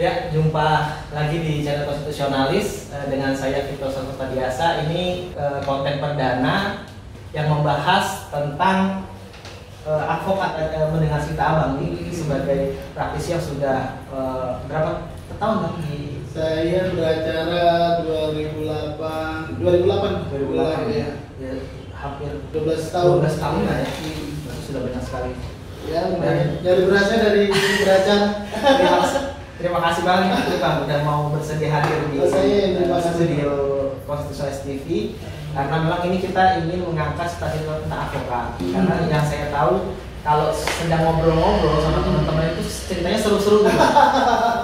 Ya, jumpa lagi di channel Konstitusionalis dengan saya Vito Santosa. Ini konten perdana yang membahas tentang advokat mendengar cerita abang ini sebagai praktisi yang sudah berapa tahun kan di saya beracara 2008 ya. Ya, hampir 12 tahun. 12 tahun ya. Berarti sudah banyak sekali. Ya, dari berasnya dari beracara. Terima kasih banget Bang udah mau bersedia hadir di studio Konstitusionalis TV. Karena memang ini kita ingin mengangkat stasiun tentang advokat. Karena yang saya tahu kalau sedang ngobrol-ngobrol sama teman-teman itu ceritanya seru-seru gitu.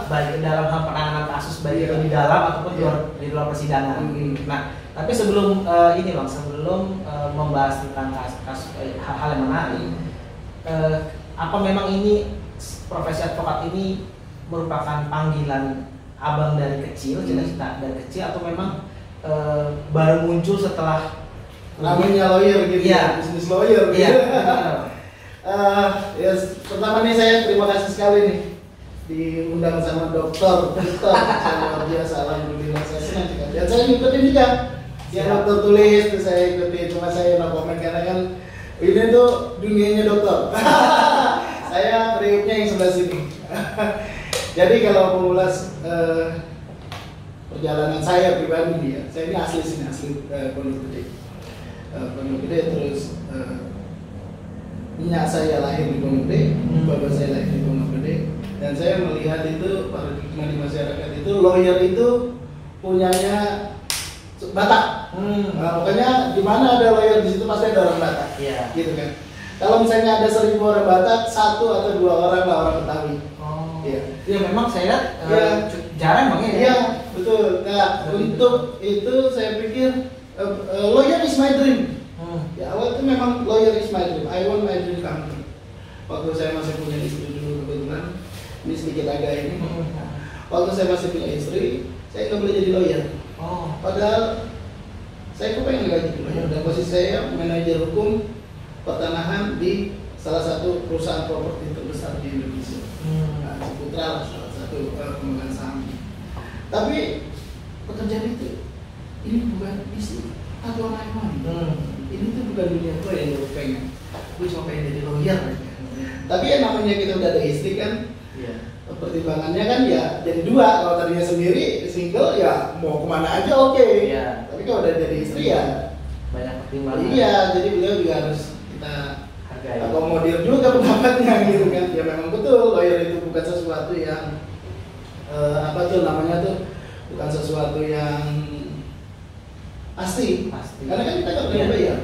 Baik dalam hal penanganan kasus, baik itu di dalam ataupun di luar persidangan. Nah, tapi sebelum ini Bang, sebelum membahas tentang kasus hal-hal yang menarik, apa memang ini profesi advokat ini merupakan panggilan abang dari kecil, cita-cita dari kecil, atau memang baru muncul setelah namanya lawyer gitu ya, bisnis lawyer gitu. Ya, pertama nih saya terima kasih sekali nih diundang sama dokter luar biasa, alhamdulillah saya senang juga. Dan saya ngikutin juga yang dokter tulis tuh saya ikutin, cuma saya no komen karena kan ini tuh dunianya dokter. Saya periuknya yang sebelah sini. Jadi kalau mengulas perjalanan saya pribadi ya, saya ini asli sini, asli Pondok Gede. Pondok Gede, terus minyak saya lahir di Pondok Gede, bapak saya lahir di Pondok Gede, dan saya melihat itu paradigma di masyarakat itu lawyer itu punyanya Batak. Nah, pokoknya di mana ada lawyer di situ pasti ada orang Batak, gitu kan. Kalau misalnya ada 1000 orang Batak, 1 atau 2 orang lah orang Betawi. Ya memang saya jarang Bang ya. Iya, betul. Nah, untuk itu saya pikir lawyer is my dream. Ya, awal itu memang lawyer is my dream. I want my dream come true. Waktu saya masih punya istri dulu kebetulan, ini sedikit agak ini. Waktu saya masih punya istri, saya nggak boleh jadi lawyer. Padahal saya kok pengen jadi lawyer. Dan posisi saya manajer hukum pertanahan di salah satu perusahaan properti terbesar di Indonesia. Putra lah, salah satu pemegang saham. Tapi pekerjaan itu ini bukan bisnis atau orang ini tuh bukan dunia gue yang gue pengen. Gue cuma pengen jadi lawyer. Tapi yang namanya kita udah ada istri kan, pertimbangannya kan ya jadi 2. Kalau tadinya sendiri single ya mau kemana aja oke. Tapi kalau udah jadi istri ya banyak pertimbangan. Iya, jadi beliau juga harus kita akomodir juga pendapatnya gitu kan. Ya memang betul lawyer itu bukan sesuatu yang bukan sesuatu yang pasti. Karena kan kita nggak pernah bayar.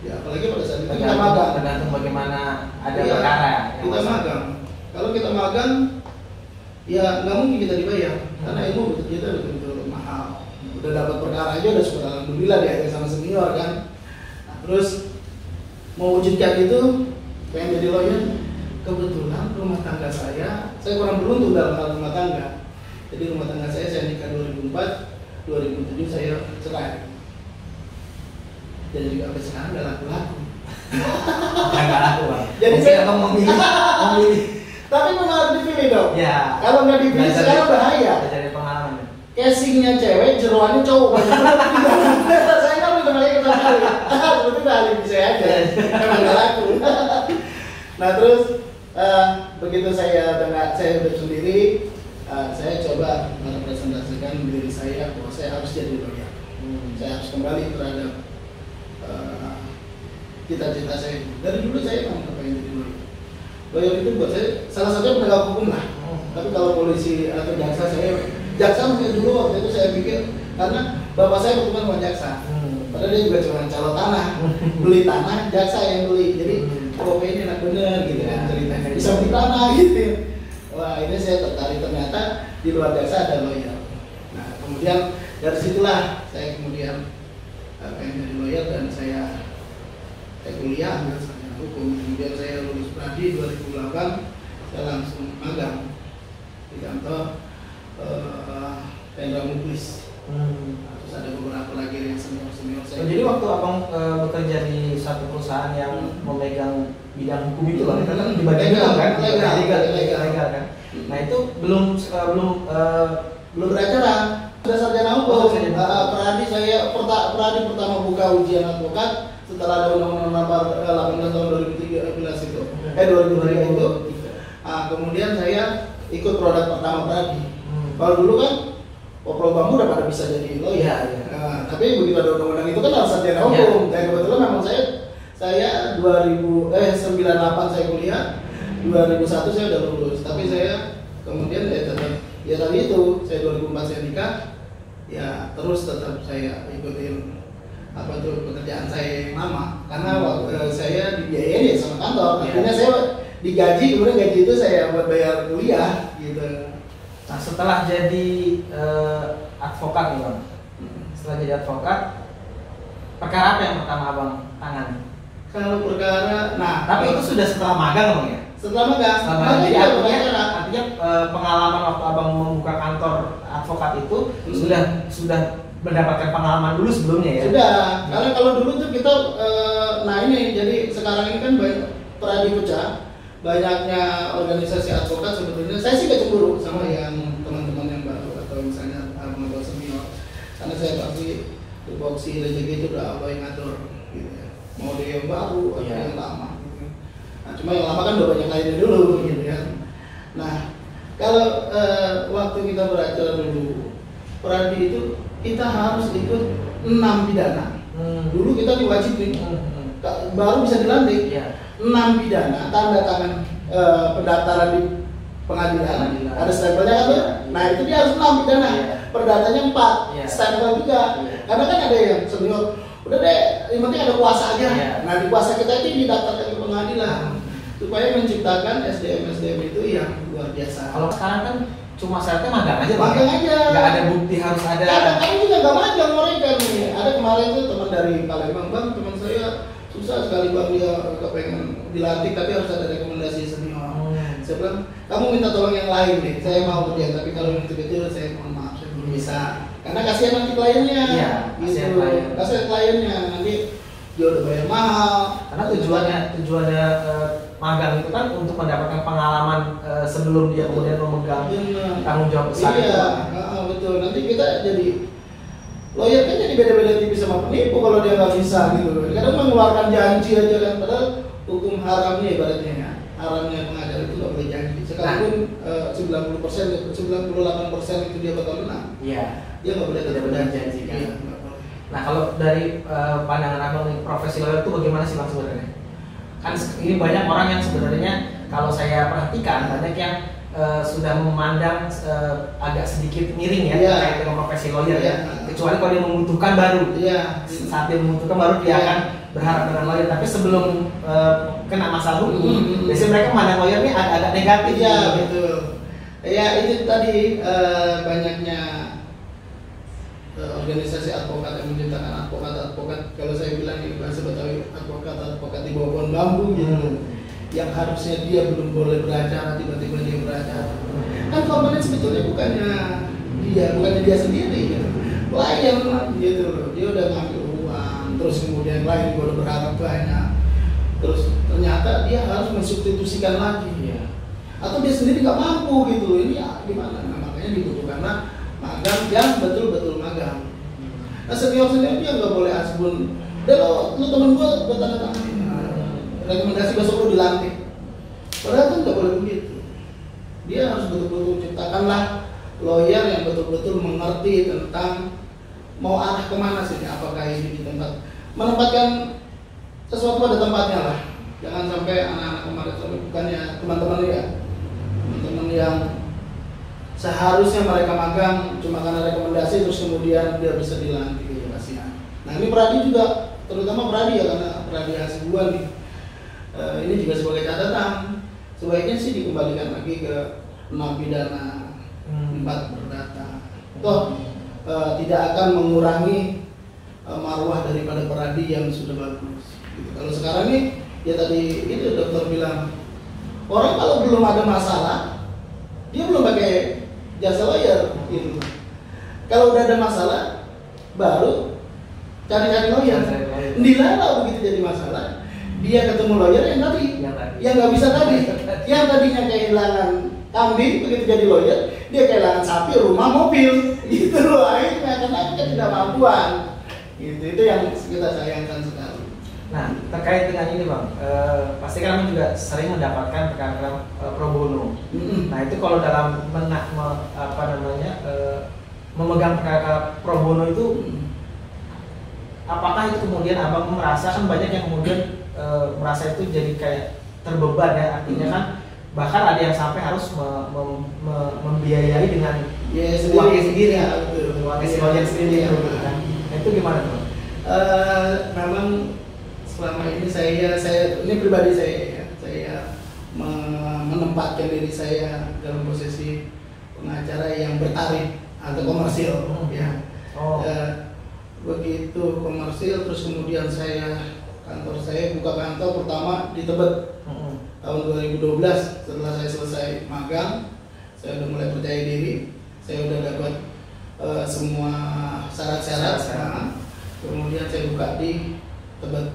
Ya apalagi pada saat itu kita magang. Tergantung bagaimana ada perkara. Kita magang. Kalau kita magang, ya nggak mungkin kita dibayar. Karena ilmu kita betul-betul mahal. Udah dapat perkara aja udah syukur alhamdulillah diajar sama senior kan. Nah, terus mewujudkan itu pengen jadi lawyer, kebetulan rumah tangga saya kurang beruntung dalam hal rumah tangga. Jadi rumah tangga saya nikah 2004, 2007 saya cerai. Dan juga sampai sekarang nggak laku-laku. Nggak laku Bang. Jadi saya memilih. Tapi memang harus dipilih dong. Ya. Kalau nggak dipilih sekarang bahaya. Jadi pengalaman. Casingnya cewek, jeroannya cowok. Saya kan udah banyak kali. Sebetulnya alibi saya aja. Memang nggak laku. Nah terus begitu saya udah sendiri, saya coba merepresentasikan diri saya bahwa saya harus jadi lawyer. Saya harus kembali terhadap cita-cita saya. Dari dulu saya memang pengen jadi lawyer. Lawyer itu buat saya salah satunya penegak hukum lah. Tapi kalau polisi atau jaksa mungkin dulu waktu itu saya pikir karena bapak saya kebetulan bukan jaksa. Padahal dia juga cuma calon tanah, beli tanah, jaksa yang beli. Jadi ini enak bener gitu kan ceritanya. Bisa beli tanah gitu. Wah ini saya tertarik, ternyata di luar jaksa ada lawyer. Nah kemudian dari situlah saya kemudian pengen jadi lawyer dan saya kuliah ambil sarjana hukum. Kemudian saya lulus pradi 2008, saya langsung magang di kantor Hendra Muklis. Terus ada beberapa lagi yang senior saya. Jadi waktu abang bekerja di satu perusahaan yang memegang bidang hukum itu kan, kan di bagian legal kan, legal kan. Nah itu belum beracara. Sudah sarjana hukum. Peradi pertama buka ujian advokat setelah ada Undang-Undang Nomor 18 tahun 2013 itu. 2003 itu. Nah, kemudian saya ikut produk pertama Peradi. Kalau dulu kan Popro Bambu udah pada bisa jadi lawyer. Nah, tapi begitu ada undang-undang itu kan harus sarjana hukum. Dan kebetulan memang saya 98 saya kuliah, 2001 saya udah lulus. Tapi saya kemudian ya tadi itu saya 2004 saya nikah. Ya terus tetap saya ikutin pekerjaan saya yang lama karena waktu saya dibiayain ya sama kantor. Akhirnya saya digaji, kemudian gaji itu saya buat bayar kuliah gitu. Nah setelah jadi advokat nih Bang, setelah jadi advokat, perkara apa yang pertama Abang tangani? Kalau perkara, tapi itu sudah setelah magang Bang ya? Setelah magang. Jadi artinya pengalaman waktu Abang membuka kantor advokat itu sudah mendapatkan pengalaman dulu sebelumnya ya? Sudah, karena kalau dulu tuh kita, jadi sekarang ini kan banyak Peradi pecah, banyaknya organisasi advokat sebetulnya. Saya sih gak cemburu sama yang teman-teman yang baru atau misalnya anggota senior, karena saya pasti tupoksi rezeki itu udah Allah yang ngatur, gitu ya. Mau dia yang baru atau yang lama. Gitu. Nah, cuma yang lama kan udah banyak lainnya dulu, gitu ya. Nah, kalau waktu kita beracara dulu, Peradi itu kita harus ikut 6 pidana. Dulu kita diwajibin, baru bisa dilantik. 6 pidana, tanda tangan pendaftaran di pengadilan. Ada stempelnya kan tuh? Nah itu dia harus 6 pidana. Perdatanya 4, stempel juga. Karena kan ada yang senior, udah deh, yang penting ada kuasa aja. Nah di kuasa kita itu didaftarkan ke pengadilan supaya menciptakan SDM itu yang luar biasa. Kalau sekarang kan cuma syaratnya magang aja, nggak ada bukti harus ada. Kadang-kadang juga nggak magang mereka nih. Ada kemarin tuh teman dari Palembang, Bang, teman saya susah sekali Bang, dia kepengen dilantik tapi harus ada rekomendasi senior. Saya bilang, kamu minta tolong yang lain deh, saya mau kerja, tapi kalau yang kecil saya mohon maaf, saya belum bisa. Karena kasihan nanti kliennya, kasihan kliennya nanti dia udah bayar mahal. Karena tujuannya magang itu kan untuk mendapatkan pengalaman sebelum dia kemudian memegang tanggung jawab besar. Betul. Nanti kita jadi lawyer kan jadi beda-beda tipis sama penipu kalau dia nggak bisa gitu. Kadang mengeluarkan janji aja kan, padahal hukum haramnya ibaratnya ya. Haramnya pengajar itu nggak boleh janji. Sekalipun 90%, 98% itu dia bakal menang. Dia nggak boleh berjanji kan. Nah kalau dari pandangan Abang nih, profesi lawyer itu bagaimana sih Bang sebenarnya? Kan ini banyak orang yang sebenarnya kalau saya perhatikan banyak yang sudah memandang agak sedikit miring ya terkait dengan profesi lawyer ya. Kecuali kalau dia membutuhkan baru. Saat dia membutuhkan baru dia akan berharap dengan lawyer. Tapi sebelum kena masalah hukum, biasanya mereka memandang lawyer ini agak negatif. Betul. Ya itu tadi banyaknya organisasi advokat yang menciptakan advokat. Kalau saya bilang ini bahasa Betawi, advokat di bawah pohon bambu gitu. Yang harusnya dia belum boleh beracara, tiba-tiba dia beracara. Kan korbannya sebetulnya bukannya dia sendiri gitu. Klien gitu loh, dia udah ngambil uang, terus kemudian klien juga udah berharap banyak. Terus ternyata dia harus mensubstitusikan lagi. Atau dia sendiri nggak mampu gitu. Ini ya gimana? Nah, makanya dibutuhkanlah magang yang betul-betul magang. Nah senior dia nggak boleh asbun. Dan lu temen gua bertanda tangan. Rekomendasi besok lu dilantik. Padahal kan nggak boleh begitu. Dia harus betul-betul ciptakanlah lawyer yang betul-betul mengerti tentang mau arah kemana sih. Apakah ini di tempat menempatkan sesuatu pada tempatnya lah. Jangan sampai anak-anak kemarin bukannya teman-teman yang seharusnya mereka magang cuma karena rekomendasi terus kemudian dia bisa dilantik ya kasihan. Nah ini Peradi juga, terutama Peradi ya karena Peradi Hasibuan nih. Ini juga sebagai catatan sebaiknya sih dikembalikan lagi ke 6 pidana 4 perdata. Toh tidak akan mengurangi marwah daripada Peradi yang sudah bagus. Gitu. Kalau sekarang nih ya tadi itu dokter bilang orang kalau belum ada masalah dia belum pakai jasa lawyer gitu. Kalau udah ada masalah baru cari-cari lawyer. Dilalah begitu jadi masalah dia ketemu lawyer yang nggak bisa tadi, yang tadinya kehilangan kambing, begitu jadi lawyer dia kehilangan sapi, rumah, mobil, gitu loh akhirnya karena kan tidak mampuan. Gitu, itu yang kita sayangkan sekali. Nah, terkait dengan ini Bang, pasti kan kami juga sering mendapatkan perkara pro bono. Nah, itu kalau dalam memegang perkara pro bono itu, apakah itu kemudian Abang merasa, kan banyak yang kemudian merasa itu jadi kayak terbeban ya, artinya kan bahkan ada yang sampai harus membiayai dengan uangnya sendiri, uangnya sendiri, kan? Itu gimana Bang? Memang selama ini saya ini pribadi saya menempatkan diri saya dalam posisi pengacara yang bertarif atau komersil, ya. Begitu komersil, terus kemudian kantor saya buka kantor pertama di Tebet tahun 2012. Setelah saya selesai magang, saya udah mulai percaya diri, saya udah dapat semua syarat-syarat. Kemudian saya buka di Tebet.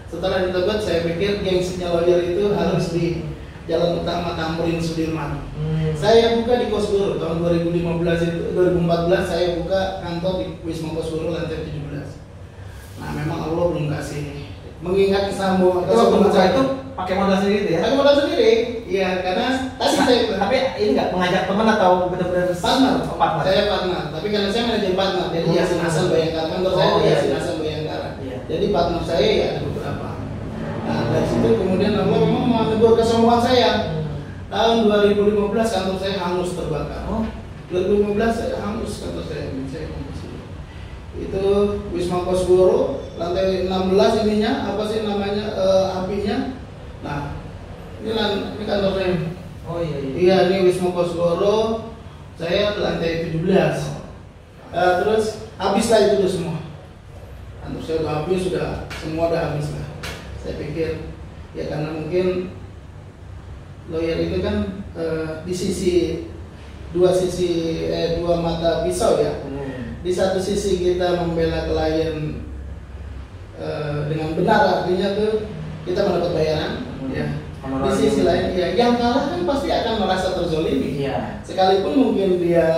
Setelah di Tebet, saya pikir gengsinya lawyer itu harus di Jalan Utama Tamrin Sudirman. Saya buka di Kosgoro tahun 2014 saya buka kantor di Wisma Kosgoro lantai 17. Nah, memang Allah belum kasih mengingat sama itu pakai modal sendiri ya? Pakai modal sendiri, iya karena tadi saya. Tapi ini nggak mengajak teman atau benar-benar partner? Partner. Saya partner, tapi karena saya manajer partner, jadi Yasin Hasan Bayangkara, kantor saya Yasin Hasan Bayangkara. Jadi partner saya ya ada beberapa. Nah, dari situ kemudian Allah memang menegur kesombongan saya. Tahun 2015 kantor saya hangus terbakar. 2015 saya hangus kantor saya itu Wisma Kosgoro lantai 16 ininya apa sih namanya apinya. Nah, ini kantor saya. Oh iya. Iya, ini Wisma Kosgoro, saya lantai 17. Terus habislah itu tuh semua. Kantor saya udah habis, semua udah habis lah. Saya pikir ya karena mungkin lawyer itu kan di dua mata pisau ya. Di satu sisi kita membela klien dengan benar, artinya tuh kita mendapat bayaran, ya. Di sisi lain, ya, yang kalah kan pasti akan merasa terzolimi. Sekalipun mungkin dia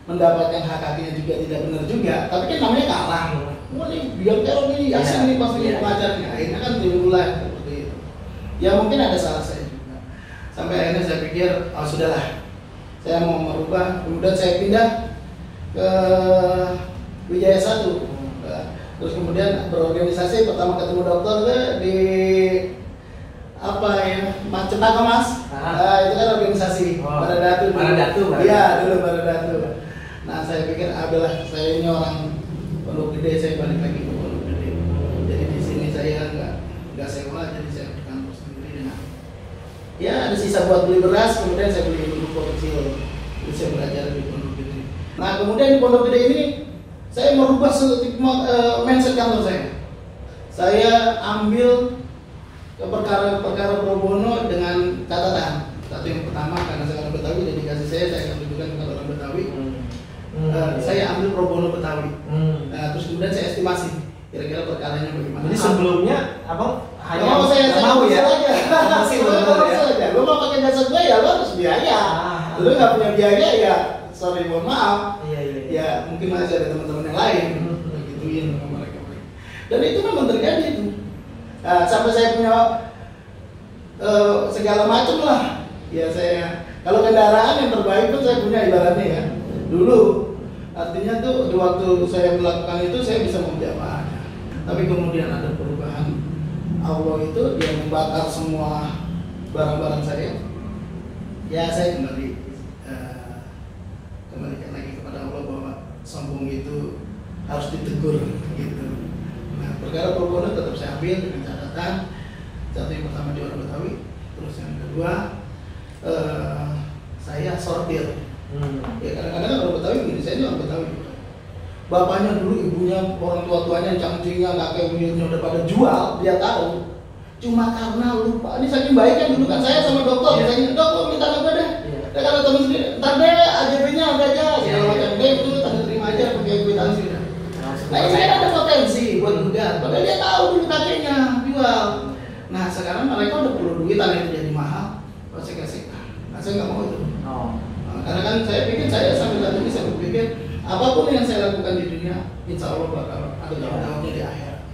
mendapatkan hak haknya juga tidak benar juga, tapi kan namanya kalah. Wah ini biar teror ini, Yasin ini pasti pengacarnya. Akhirnya kan dimulai seperti itu. Ya mungkin ada salah saya juga. Sampai akhirnya saya pikir, oh sudahlah, saya mau merubah. Kemudian saya pindah ke Wijaya 1. Terus kemudian berorganisasi, pertama ketemu dokter di apa ya, Cempaka Mas. Itu kan organisasi Baradatu. Iya, dulu Baradatu. Nah, saya pikir adalah saya ini orang Pondok Gede, saya balik lagi ke Pondok Gede. Jadi di sini saya nggak sewa, jadi saya berkantor sendiri. Nah, ya ada sisa buat beli beras, kemudian saya beli buku kecil. Terus saya belajar di Pondok Gede. Nah, kemudian di Pondok Gede ini saya merubah mindset kantor saya. Saya ambil ke perkara pro bono dengan catatan. Satu yang pertama, karena saya orang Betawi, dedikasi saya akan tunjukkan kepada orang Betawi. Saya ambil pro bono Betawi. Terus kemudian saya estimasi kira-kira perkaranya bagaimana. Jadi sebelumnya abang hanya saya mau ya, masih saja. Lo mau pakai jasa gue ya lo harus biaya. Lo nggak punya biaya ya, sorry mohon maaf. Ya mungkin masih ada teman-teman yang lain begituin sama mereka. Dan itu memang terjadi itu. Sampai saya punya segala macam lah. Ya saya kalau kendaraan yang terbaik pun saya punya ibaratnya ya. Dulu artinya tuh di waktu saya melakukan itu saya bisa membeli apa aja. Tapi kemudian ada perubahan. Allah itu dia membakar semua barang-barang saya. Ya saya kembalikan lagi kepada Allah bahwa sombong itu harus ditegur gitu. Nah, perkara pro bono tetap saya ambil dengan catatan. Satu yang pertama di orang Betawi, terus yang kedua saya sortir. Ya kadang-kadang orang Betawi begini, saya ini orang Betawi. Bapaknya dulu, ibunya, orang tua-tuanya, cangcingnya, kakek buyutnya udah pada jual, dia tahu. Cuma karena lupa. Ini saking baik kan dulu kan saya sama dokter, misalnya dokter minta apa deh. Dan kalau teman sendiri, ntar deh AJP-nya ada aja, segala macam deh itu tanda terima aja pakai kwitansi. Nah ini kan ada potensi buat gugat, padahal dia tahu dulu kakeknya jual. Nah sekarang mereka udah perlu duit, tanah itu jadi mahal, saya kasih. Nah saya nggak mau itu. saya pikir saya sampai saat ini saya berpikir apapun yang saya lakukan di dunia, insya Allah bakal ada daun-daunnya di akhir.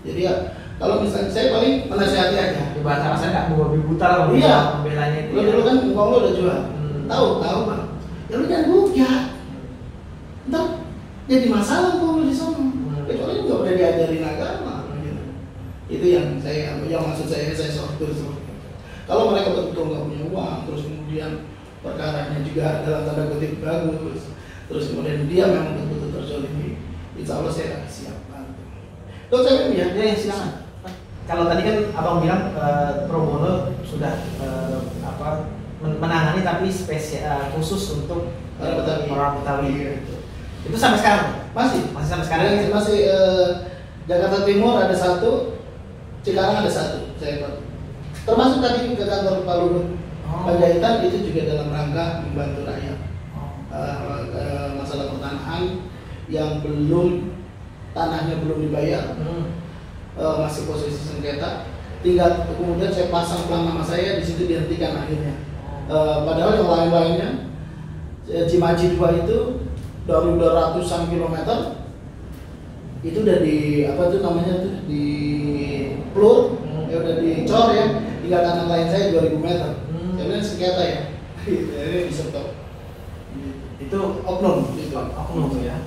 Jadi ya kalau misalnya saya paling menasihati aja. Di bahasa saya nggak mau buta lah membelanya itu. Lo dulu kan engkau lo udah jual, tahu bang. Ya lu jangan bujat, ntar jadi masalah engkau lo di sana. Kecuali nggak pernah diajarin agama. Gitu. Itu yang maksud saya sortir seperti itu. Kalau mereka betul nggak punya uang, terus kemudian perkaranya juga dalam tanda kutip bagus, terus kemudian dia memang betul-betul terzolimi, insya Allah saya siap bantu. Terus saya ya silakan. Kalau tadi kan abang bilang pro bono sudah menangani tapi spesial khusus untuk orang Betawi. Gitu. Itu sampai sekarang masih sampai sekarang masih Jakarta Timur ada satu, Cikarang ada satu, saya tahu. Termasuk tadi ke kantor Pak Luhut Panjaitan itu juga dalam rangka membantu rakyat. Masalah pertanahan yang tanahnya belum dibayar, masih posisi sengketa, tinggal kemudian saya pasang plang nama saya di situ dihentikan akhirnya. Padahal yang lain-lainnya Cimaji 2 itu dari 200-an kilometer itu udah di di plur, ya udah dicor ya, tinggal tanah lain saya 2000 meter. Sebenarnya sengketa ya, ini bisa stop. Itu oknum ya.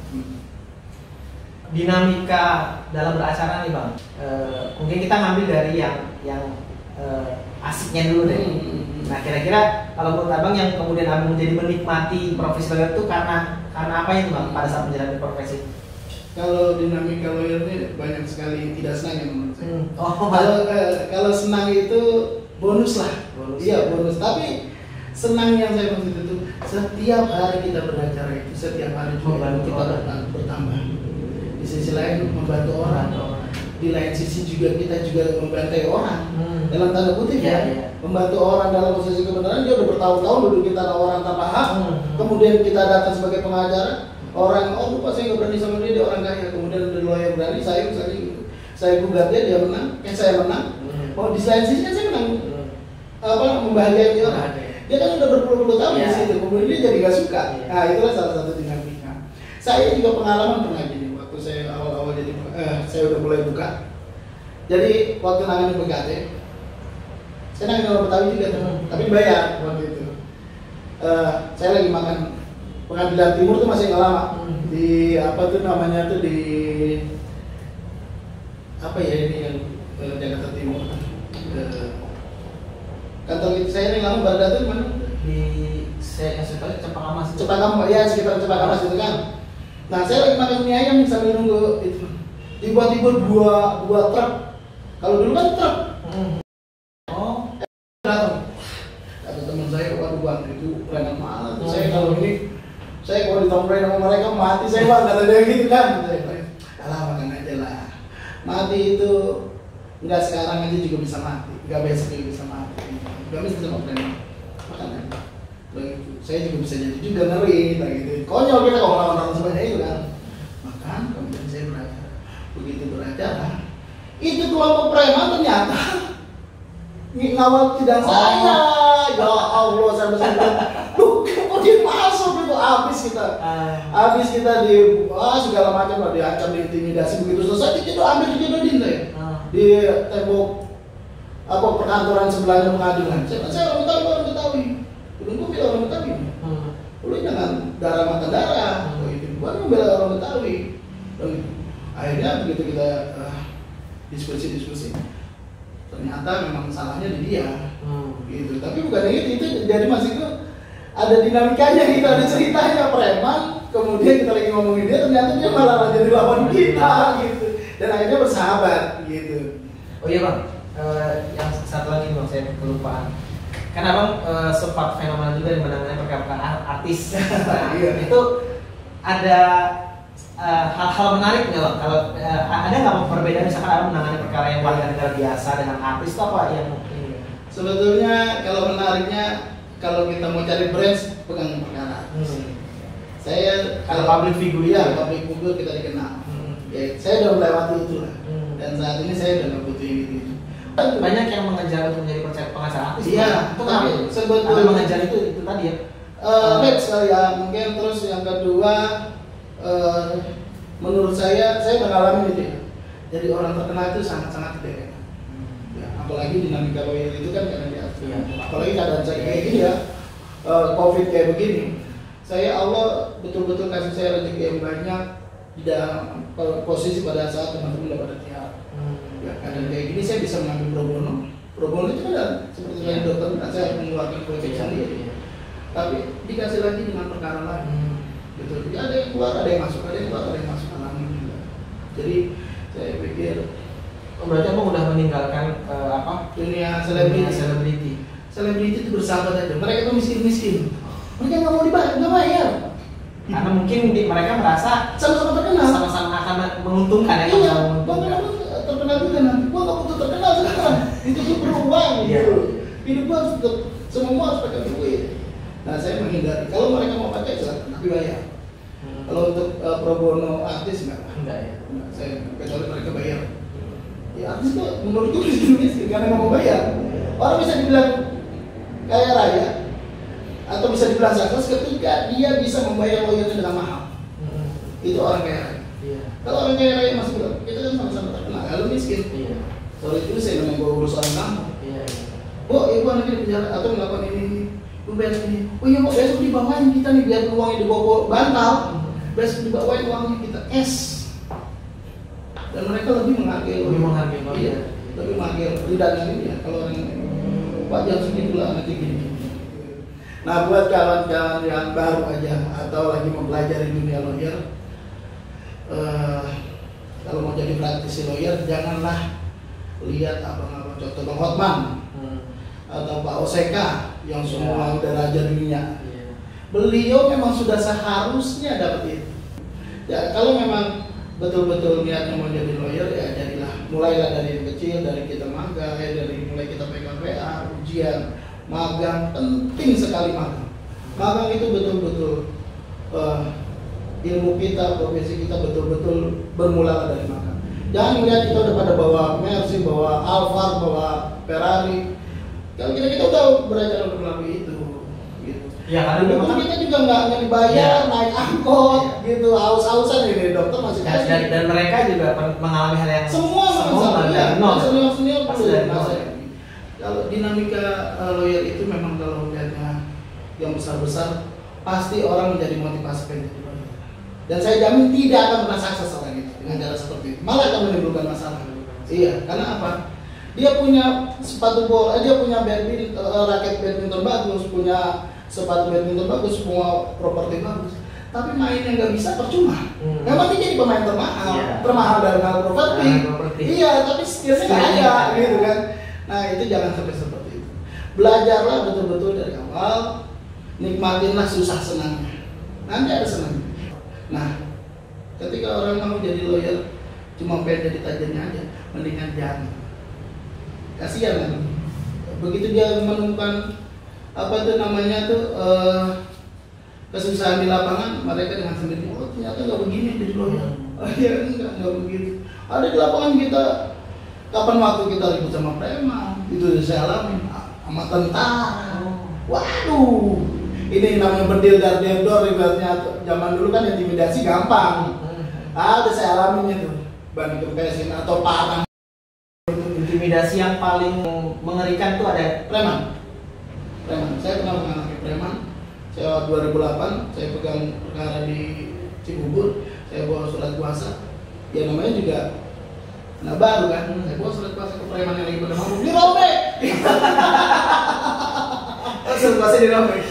Dinamika dalam beracara nih bang, mungkin kita ngambil dari yang asiknya dulu deh. Nah kira-kira kalau menurut abang yang kemudian abang menjadi menikmati profesi lawyer itu karena apa itu bang pada saat menjalani profesi? Kalau dinamika lawyer ini banyak sekali tidak senang ya menurut saya. Kalau senang itu bonus lah. Iya bonus. Tapi senang yang saya maksud itu setiap hari kita beracara itu setiap hari juga kita bertambah. Di sisi lain membantu orang. Di lain sisi juga kita juga membantai orang. Dalam tanda kutip membantu orang dalam posisi kebenaran. Dia udah bertahun-tahun duduk di tanah orang tanpa hak. Kemudian kita datang sebagai pengacara. Orang, lupa saya nggak berani sama dia orang kaya. Kemudian dari lawyer berani, saya misalnya gitu. Saya gugat dia menang, saya menang. Di selain sisi kan saya menang. Membahagiakan dia orang. Dia kan udah berpuluh-puluh tahun di situ. Kemudian dia jadi nggak suka. Nah itulah salah satu dinamika. Saya juga pengalaman pernah gini. Waktu saya awal-awal jadi, saya udah mulai buka. Jadi waktu nangani PKT, saya nangani orang Betawi juga, tapi dibayar waktu itu. Saya lagi makan. Pengadilan Timur tuh masih nggak lama di ini yang Jakarta Timur kantor saya yang lama Barda tuh mana di saya Cepakamas ya sekitar Cepakamas itu kan. Nah saya lagi makan mie ayam sambil nunggu itu tiba-tiba dua truk, kalau dulu kan truk datang kata teman saya waduh bang itu preman mana tuh saya kalau ditombrain sama mereka mati saya bang, kata dia gitu kan. Alah makan aja lah. Mati itu nggak sekarang aja juga bisa mati, nggak besok juga bisa mati. Nggak bisa sama preman. Makan aja. Saya juga bisa jadi juga ngeri, gitu. Konyol kita kalau lawan orang sebanyak itu kan. Makan, kemudian saya beracara. Begitu beracara, itu kelompok preman ternyata ngawal tidak saya. Ya Allah, saya bersyukur. Kok dia masuk itu habis kita di segala macam lah, diancam, diintimidasi, begitu selesai itu ambil dijodohin saya di tembok perkantoran sebelahnya pengadilan. Saya orang Betawi, belum bilang orang Betawi. Lu jangan darah mata darah, itu bukan membela orang Betawi. Akhirnya begitu kita diskusi, ternyata memang salahnya di dia, gitu. Tapi bukan itu jadi maksudku ada dinamikanya gitu, ada ceritanya preman, kemudian kita lagi ngomongin dia, ternyata dia malah jadi lawan kita, gitu. Dan akhirnya bersahabat, gitu. Oh iya bang, yang satu lagi bang, saya kelupaan. Karena bang sempat fenomena juga di menangani perkara artis. Nah, itu ada hal-hal menarik nggak bang? Kalau ada nggak perbedaan misalkan ada menangani perkara yang warga negara biasa dengan artis itu apa yang ini? Sebetulnya kalau menariknya, kalau kita mau cari brands, pegang perkara. Saya kalau public figure kita dikenal. Ya, saya udah melewati itu lah. Dan saat ini saya udah nggak butuh ini. Banyak yang mengejar untuk menjadi pengacara artis. Iya, itu kan sebetulnya mengejar itu tadi ya. Red sekali ya mungkin. Terus yang kedua, menurut saya mengalami itu ya. Jadi orang terkenal itu sangat-sangat tidak enak. Ya, apalagi dinamika lawyer itu kan kadang diatur. Apalagi keadaan saya kayak gini ya, COVID kayak begini. Allah betul-betul kasih saya rezeki yang banyak di dalam posisi pada saat teman-teman dapat tiar. Ya, kadang kayak gini saya bisa mengambil pro bono. Pro bono itu kan seperti yang dokter, saya harus mengeluarkan proyek sendiri. Tapi dikasih lagi dengan perkara lain. Gitu. Jadi ada yang keluar, ada yang masuk, ada yang keluar, ada yang masuk alami. Jadi saya pikir, berarti abang udah meninggalkan dunia selebriti. Selebriti itu bersahabat aja. Mereka itu miskin. Mereka nggak mau dibayar, nggak bayar. Karena mungkin mereka merasa sama-sama terkenal, sama-sama akan menguntungkan ya. Iya, bahkan terkenal juga nanti. Gua nggak butuh terkenal sekarang. Itu tuh perlu uang gitu. Hidup gua harus semua harus pakai duit. Nah, saya menghindari. Kalau mereka mau pakai silakan, tapi bayar. Kalau untuk pro bono artis enggak ya. Nah, saya kecuali mereka bayar. Ya artis itu menurutku miskin karena nggak mau bayar. Orang bisa dibilang kaya raya atau bisa dibilang sukses ketika dia bisa membayar lawyernya dengan mahal. Itu orang kaya raya. Kalau orang kaya raya masih bilang kita kan sama-sama terkenal, kalau miskin. Soal itu saya memang urusan kamu. Ibu anak di penjara atau melakukan ini. Lu bayar ini. Oh iya kok besok dibawain kita nih biar uangnya dibawa bantal. Besok dibawain uangnya kita dan mereka lebih menghargai lebih menghargai tidak ini ya kalau orang wajar segitulah nanti gini. Nah buat kawan-kawan yang baru aja atau lagi mempelajari dunia lawyer, kalau mau jadi praktisi lawyer janganlah lihat abang-abang contoh Bang Hotman atau Pak Oseka yang semua udah raja dunia. Beliau memang sudah seharusnya dapat itu. Ya kalau memang betul-betul niatnya mau jadi lawyer ya jadilah. Mulailah dari yang kecil, dari kita magang, dari mulai kita pegang PA, ujian, magang, penting sekali magang. Magang itu betul-betul ilmu kita, profesi kita betul-betul bermula dari magang. Jangan melihat kita udah pada bawa Mercy, bawa Alphard, bawa Ferrari. Kalau kita udah belajar untuk melalui itu. Ya karena memang kita juga nggak dibayar naik angkot gitu haus-hausan ini dokter masih kasih dan mereka juga mengalami hal yang semua dari nol. Senior kalau dinamika lawyer itu memang kalau lihatnya yang besar pasti orang menjadi motivasi pengen jadi lawyer dan saya jamin tidak akan pernah sukses orang itu dengan cara seperti itu malah akan menimbulkan masalah. Iya karena apa? Dia punya sepatu bola, dia punya raket badminton bagus, punya sepatu badminton bagus, semua properti bagus, tapi mainnya nggak bisa percuma. Memang dia jadi pemain termahal dari hal properti. Iya, tapi skillsnya nggak ada, gitu kan. Nah itu jangan sampai seperti itu. Belajarlah betul-betul dari awal, nikmatinlah susah senangnya. Nanti ada senangnya. Nah, ketika orang mau jadi lawyer cuma pengen jadi tajamnya aja, mendingan jangan. Kasihan kan. Begitu dia menemukan kesusahan di lapangan, mereka dengan sendiri ternyata nggak begini jadi lawyer. Ya nggak begini. Ada di lapangan kita kapan waktu kita ribut sama preman itu saya alami sama tentara. Waduh, ini namanya berdil dari door ibaratnya zaman dulu kan intimidasi gampang. Ada saya alami itu banding kepesin atau parang. Intimidasi yang paling mengerikan tuh ada preman. Saya pernah mengalami preman. Saya 2008 saya pegang perkara di Cibubur, saya bawa surat kuasa. Ya namanya juga nah baru kan, saya bawa surat kuasa ke preman yang lagi pada mabuk, dirobek. Surat kuasa dirobek.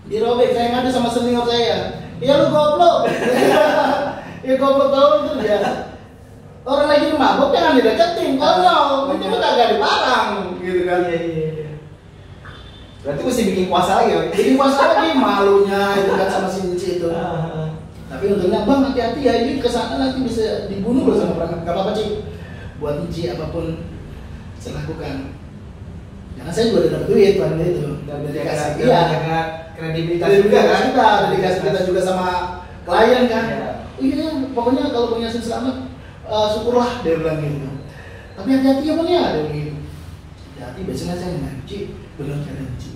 Dirobek, saya ngadu sama senior saya. Ya lu goblok. Ya goblok tau itu biasa. Orang lagi mabuk jangan dideketin, konyol. Itu udah gak diparang, gitu kan. Iya. Berarti mesti bikin kuasa lagi, bikin kuasa lagi malunya itu kan sama si Nci itu. Tapi untungnya bang hati-hati ya ini kesana nanti bisa dibunuh loh sama preman. Gak apa-apa Ci, buat Nci apapun saya lakukan. Karena saya juga udah dapet duit waktu itu. Dan dikasih kredibilitas juga kan. Dedikasi kita juga sama klien kan. Oh iya pokoknya kalau Bang Yasin selamat syukurlah dia bilang gitu. Tapi hati-hati ya Bang ya dia bilang gitu. Hati-hati biasanya saya nanya Ci bener kan Ci.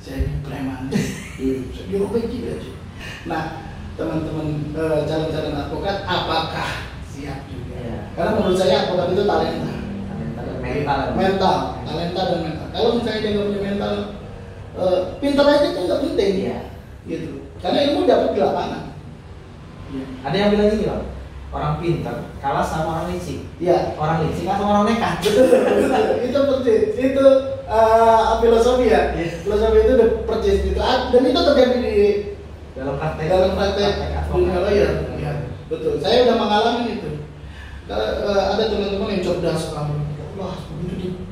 saya ini preman, saya dirobek juga. Nah, teman-teman calon-calon advokat, apakah siap juga? Ya. Karena menurut saya advokat itu talenta talenta dan mental. Kalau misalnya dia nggak punya mental, pintar aja itu nggak penting, ya. Gitu. Karena ilmu dapat di lapangan. Ya. Ada yang bilang gini, Bang, orang pintar kalah sama orang licik. Iya. Orang licik kalah sama orang nekat. Betul. Itu persis. Itu filosofi ya. Yeah. Filosofi itu udah persis gitu. Dan itu terjadi di dalam praktek dunia lawyer. Ya, betul. Saya udah mengalami itu. Ada teman-teman yang cerdas sekali. Wah, begitu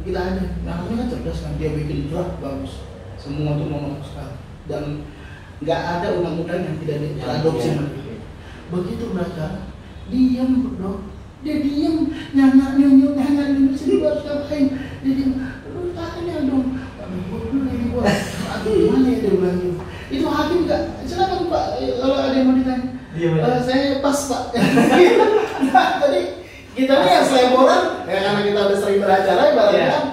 kita aja. Nah, kan cerdas kan, dia bikin draft bagus. Semua tuh mono sekali. Dan nggak ada undang-undang yang tidak diadopsi. Begitu mereka diam, dong. Dia diam, nyanyi sini baru ngapain? Dia diam. Lu tanya dong. Aduh, gimana ya dia bilang gitu. Itu hakim nggak? Silakan Pak, kalau ada yang mau ditanya. Saya pas Pak. Nah, jadi kita nih yang seleporan, ya karena kita udah sering beracara, ibaratnya kan.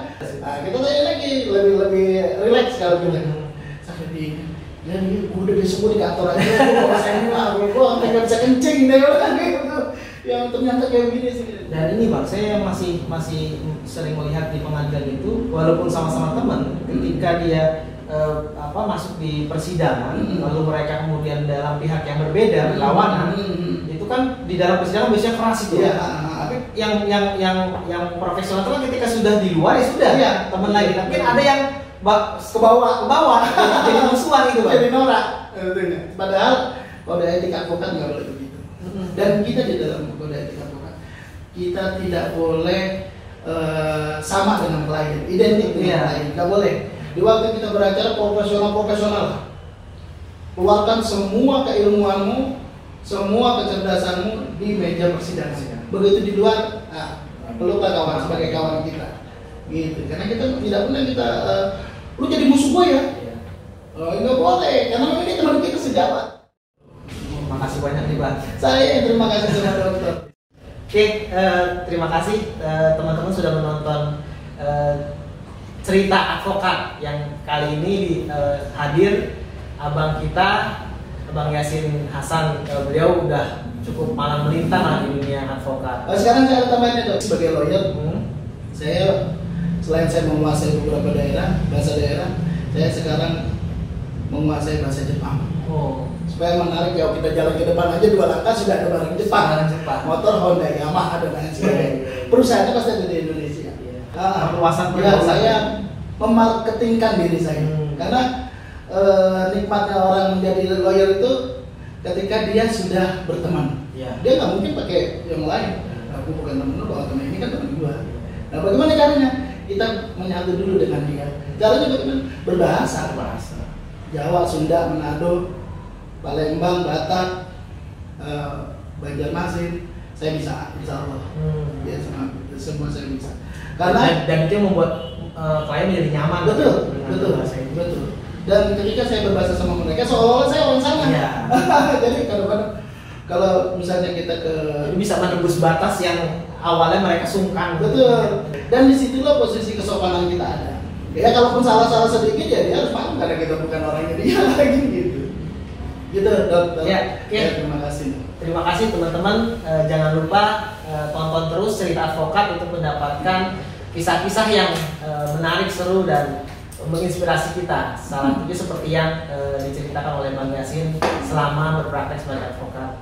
Nah, kita tanya lagi lebih rileks kalau kita. Sampai di jadi udah besok di kantor aja, gue seminar, gue sampai nggak bisa kencing deh orang gitu. Yang ternyata kayak begini sih. Dan ini Bang, saya yang masih sering melihat di pengadilan itu, walaupun sama-sama teman, ketika dia masuk di persidangan, lalu mereka kemudian dalam pihak yang berbeda, berlawanan, itu kan di dalam persidangan biasanya keras itu. Ya, tapi yang profesional itu kan ketika sudah di luar ya sudah, ya, teman lagi. Tapi ada yang ke bawah, jadi musuhan gitu, Bang. Jadi norak, padahal kode etik advokat nggak boleh begitu. Dan kita di dalam kode etik advokat, kita tidak boleh sama dengan klien, identik dengan klien, nggak boleh. Di waktu kita beracara profesional, keluarkan semua keilmuanmu, semua kecerdasanmu di meja persidangan. Begitu di luar, peluklah kawan sebagai kawan kita, gitu. Karena kita tidak pernah kita lu jadi musuh gue ya, nggak boleh. Karena ini teman kita sejawat. Makasih banyak nih Bang. Saya terima kasih sama dokter. Oke, terima kasih teman-teman sudah menonton cerita advokat yang kali ini hadir abang kita, Abang Yasin Hasan. Beliau udah cukup malang melintang lah di dunia advokat. Sekarang saya tambahin dok, sebagai lawyer, saya selain saya menguasai beberapa bahasa daerah, saya sekarang menguasai bahasa Jepang. Supaya menarik ya, kita jalan ke depan aja 2 langkah sudah ada barang Jepang. Motor Honda, Yamaha dan lain sebagainya. Perusahaannya pasti ada di Indonesia. Perluasan saya memarketingkan diri saya. Karena nikmatnya orang menjadi lawyer itu ketika dia sudah berteman. Dia nggak mungkin pakai yang lain. Aku bukan temen lu, kalau temen ini kan temen gua. Nah, bagaimana caranya? Kita menyatu dulu dengan dia. Caranya bagaimana? Berbahasa. Jawa, Sunda, Manado, Palembang, Batak, Banjarmasin, saya bisa, insya Allah. Ya, semua saya bisa. Karena dan itu yang membuat klien menjadi nyaman. Betul. Dan ketika saya berbahasa sama mereka, seolah-olah saya orang sana. Jadi kadang-kadang kalau misalnya kita bisa menembus batas yang awalnya mereka sungkan. Betul. Dan disitulah posisi kesopanan kita ada. Ya kalaupun salah sedikit ya dia harus malu karena kita bukan orangnya dia lagi gitu. Gitu dokter. Terima kasih. Terima kasih teman-teman. Jangan lupa tonton terus cerita advokat untuk mendapatkan kisah-kisah yang menarik, seru dan menginspirasi kita. Salah satunya seperti yang diceritakan oleh Bang Yasin selama berpraktek sebagai advokat.